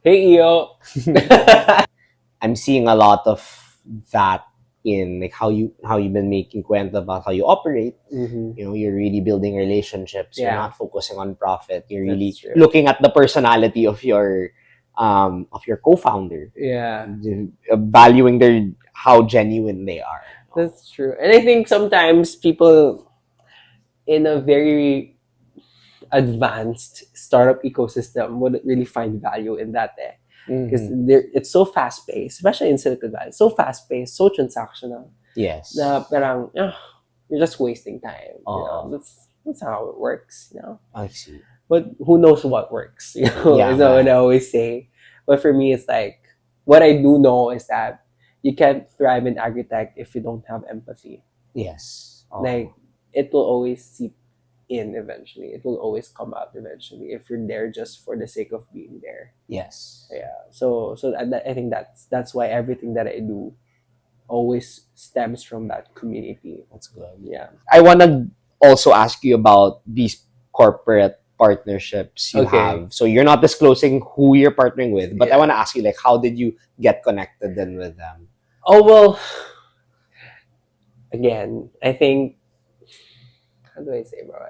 Hey, Eiyo. I'm seeing a lot of that in like how you've been making kwento about how you operate. Mm-hmm. You're really building relationships. You're Yeah. not focusing on profit. You're really That's true. looking at the personality of your co-founder, Yeah, valuing how genuine they are. that's true. And I think sometimes people in a very advanced startup ecosystem would really find value in that because it's so fast paced, especially in Silicon Valley. So fast paced, so transactional. Yes. Na parang you're just wasting time. Oo. That's how it works. I see. But who knows what works? Yeah, is what man. I always say. But for me, it's like what I do know is that you can't thrive in AgriTech if you don't have empathy. Yes. Like it will always seep in eventually. It will always come out eventually if you're there just for the sake of being there. Yes. Yeah. So I think that's why everything that I do always stems from that community. That's good. Yeah. I want to also ask you about these corporate partnerships you Okay. have. So you're not disclosing who you're partnering with, but I Yeah. want to ask you, like, how did you get connected then with them? Oh well. Again, I think. How do I say, bro?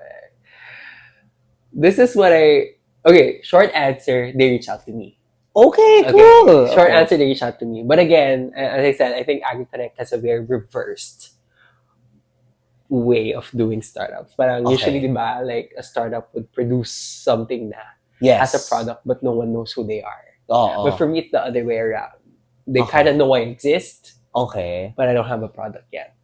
This is what I. Okay, short answer. They reach out to me. Okay, cool. Short Okay. answer. They reach out to me. But again, as I said, I think AgriConnect has a very reversed way of doing startups. Parang usually, Okay. diba, like a startup would produce something na Yes. as a product, but no one knows who they are. Oh. But for me, it's the other way around. They Okay. kind of know I exist, Okay. but I don't have a product yet.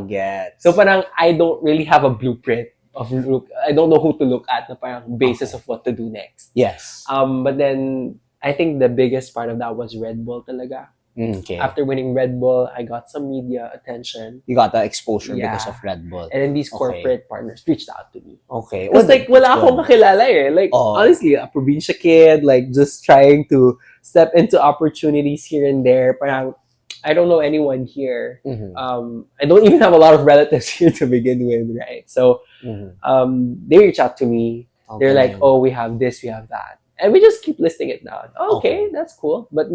Get. So parang I don't really have a blueprint of look. I don't know who to look at na parang basis Okay. of what to do next. Yes. But then I think the biggest part of that was Red Bull talaga. Okay. After winning Red Bull, I got some media attention. You got that exposure Yeah. because of Red Bull. And then these Okay. corporate partners reached out to me. Okay. Because like wala that's akong good. kakilala eh. Like Oh. honestly, a provincia kid, like just trying to step into opportunities here and there. Parang I don't know anyone here. Mhm. I don't even have a lot of relatives here to begin with, right? So they reach out to me. They're like, oh, we have this, we have that. And we just keep listing it down. Okay, that's cool. But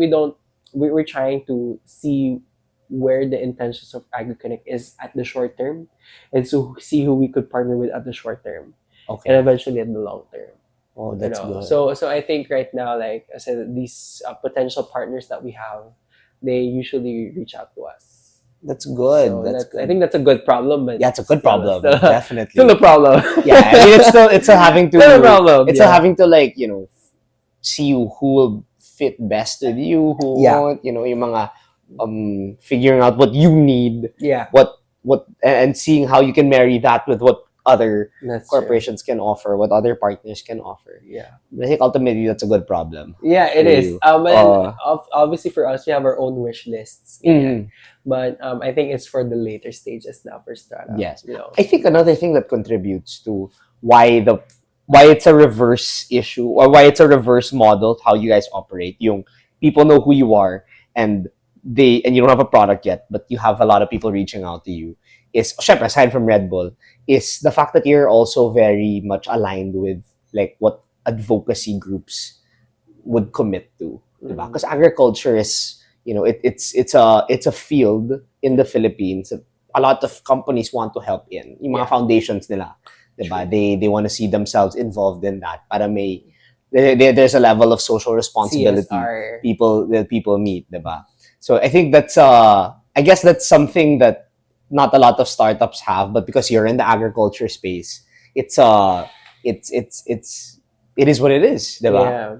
we're trying to see where the intentions of AgriConnect is at the short term and so see who we could partner with at the short term Okay. and eventually at the long term. Oh, that's good. So I think right now, like I said, these potential partners that we have, they usually reach out to us. That's good. So that's good. I think that's a good problem. But Yeah, it's a good problem. Still, Definitely. still a problem. Yeah, I mean, it's still having to. Still a problem. It's still having to like see who will fit best with you, who won't. Yung mga figuring out what you need. Yeah. What and seeing how you can marry that with what other That's corporations can offer, what other partners can offer. Yeah. I think ultimately that's a good problem. Yeah, it for is. you. And obviously for us, we have our own wish lists. Mhm. But I think it's for the later stages now for startup. Yes. I think another thing that contributes to why it's a reverse issue or why it's a reverse model of how you guys operate. Yung people know who you are and you don't have a product yet, but you have a lot of people reaching out to you. Is syempre, aside from Red Bull, is the fact that you're also very much aligned with like what advocacy groups would commit to. Because agriculture is it's a field in the Philippines that a lot of companies want to help in. Yung mga foundations nila, diba? They want to see themselves involved in that. Para there's a level of social responsibility CSR. people meet, diba? So I think that's I guess that's something that not a lot of startups have, but because you're in the agriculture space, it is what it is, diba? Yeah.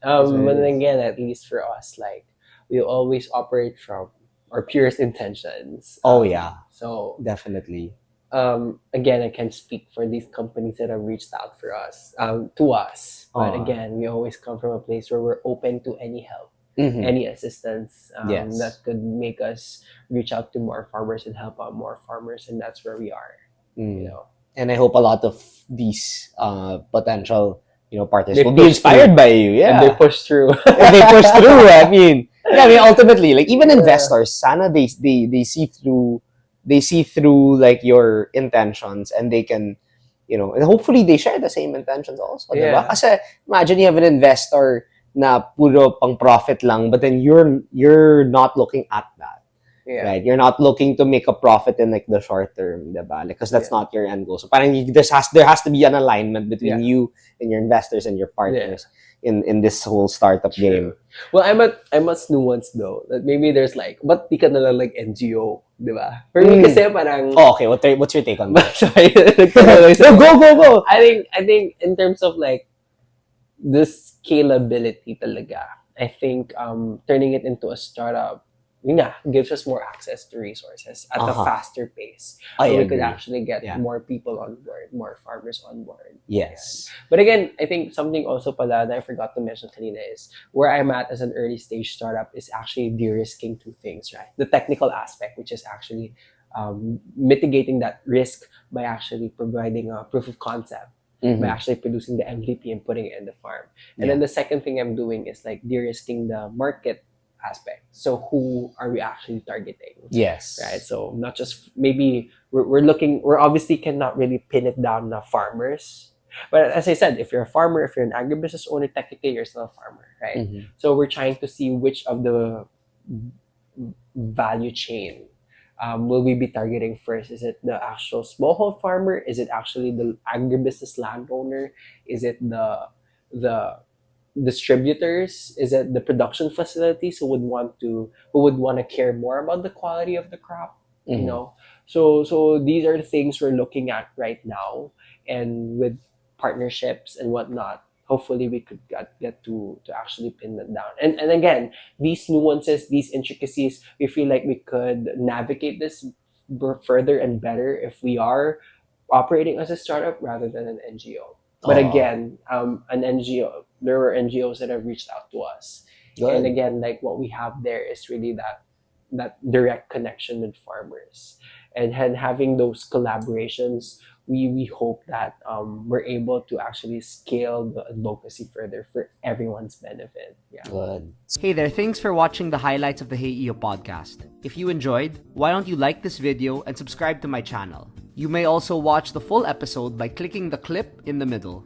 But then again, at least for us, like we always operate from our purest intentions. So Definitely. again, I can speak for these companies that have reached out for us, to us. But again, we always come from a place where we're open to any help, any assistance that could make us reach out to more farmers and help out more farmers, and that's where we are. And I hope a lot of these potential partners They will be push inspired through. by you. Yeah. And they push through. And they push through. I mean, ultimately, like even investors, sana they see through like your intentions and they can and hopefully they share the same intentions also, Yeah. diba? Kasi imagine you have an investor na puro pang profit lang, but then you're not looking at that. Yeah. Right? You're not looking to make a profit in like the short term, diba? Because that's not your end goal. So parang there has to be an alignment between you and your investors and your partners in this whole startup game. Well, I must nuance though that maybe there's like, but di ka na lang like NGO, diba? For me kasi parang... Oh, okay. What's your take on that? Sorry. Go. I think in terms of like the scalability talaga, I think turning it into a startup gives us more access to resources at a faster pace. So we could actually get more people on board, more farmers on board. Yes. But again, I think something also pala that I forgot to mention kanina is where I'm at as an early stage startup is actually de-risking two things, right? The technical aspect, which is actually mitigating that risk by actually providing a proof of concept. By actually producing the MVP and putting it in the farm. And then the second thing I'm doing is like de-risking the market aspect. So who are we actually targeting? Yes. Right. So not just maybe we're obviously cannot really pin it down on farmers. But as I said, if you're a farmer, if you're an agribusiness owner, technically you're still a farmer, right? So we're trying to see which of the value chain will we be targeting first? Is it the actual smallholder farmer? Is it actually the agribusiness landowner? Is it the distributors? Is it the production facilities who would want to care more about the quality of the crop? You know, so these are the things we're looking at right now, and with partnerships and whatnot, hopefully we could get to actually pin that down. And again, these nuances, these intricacies, we feel like we could navigate this further and better if we are operating as a startup rather than an NGO. But again, an NGO, there were NGOs that have reached out to us. Good. And again, like what we have there is really that direct connection with farmers. And having those collaborations, we hope that we're able to actually scale the advocacy further for everyone's benefit. Yeah. Good. Hey there, thanks for watching the highlights of the Hey Eiyo podcast. If you enjoyed, why don't you like this video and subscribe to my channel? You may also watch the full episode by clicking the clip in the middle.